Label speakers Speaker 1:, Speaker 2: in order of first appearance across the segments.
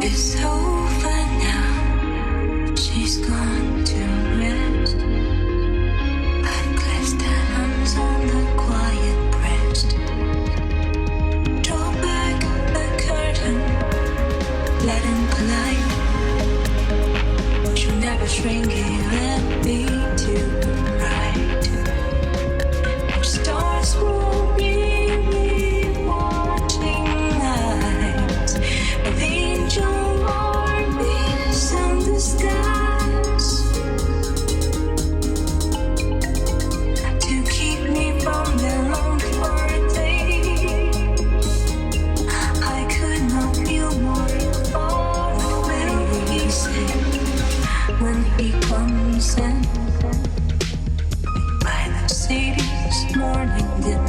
Speaker 1: It's over now. She's gone to rest. I've clasped her hands on the quiet breast. Draw back the curtain, let him collide. She'll never shrink even be too bright. And stars will be watching eyes of angel armies in the skies to keep me from their own day. I could not feel more far away, he said, when he comes in by the city's morning dim,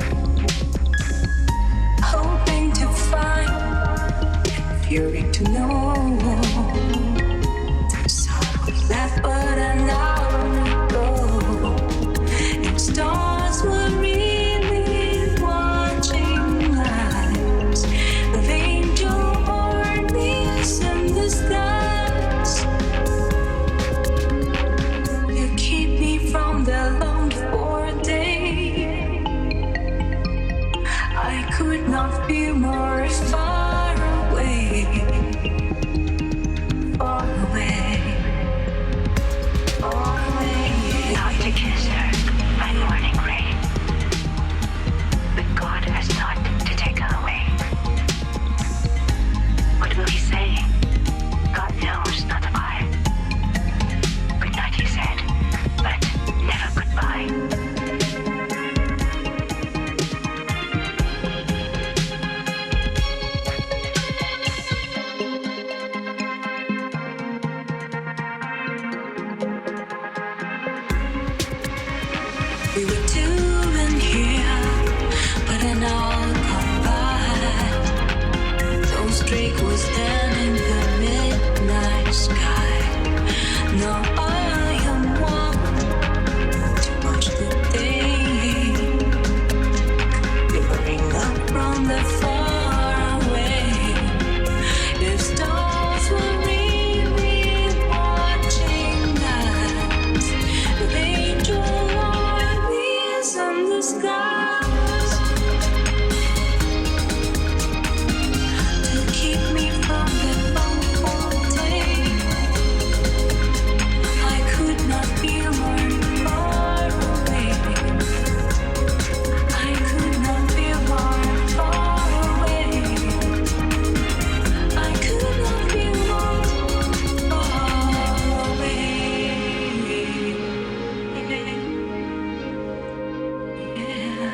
Speaker 1: hoping to find fury to know. So we left but an hour ago, and stars were really watching lights of angel armies in the skies. You keep me from the longed for day. I could not feel more far away, far away, far away.
Speaker 2: Not to kiss her, my morning rain, but God has not to take her away. What will he say? God knows, not I. Good night, he said, but never goodbye.
Speaker 1: We were two in here, but an hour gone by. Those Drake was then in the midnight sky. Now I am one to watch the day glimmering up from the far away. If stars were really watching us, if angel armies in the skies to keep me from the whole day, I could not feel more far away. I could not feel more far away. I could not feel more far away. Yeah.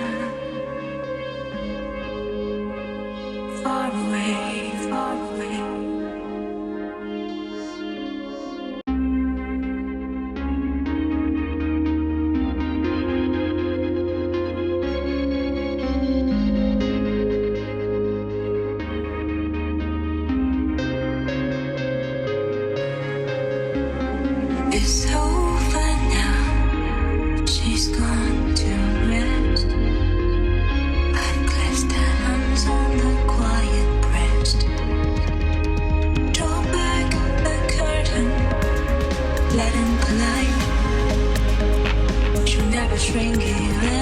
Speaker 1: Far away, far away. It's over now. She's gone to rest. I've clasped her hands on the quiet breast. Draw back the curtain, let him collide. She'll never shrink even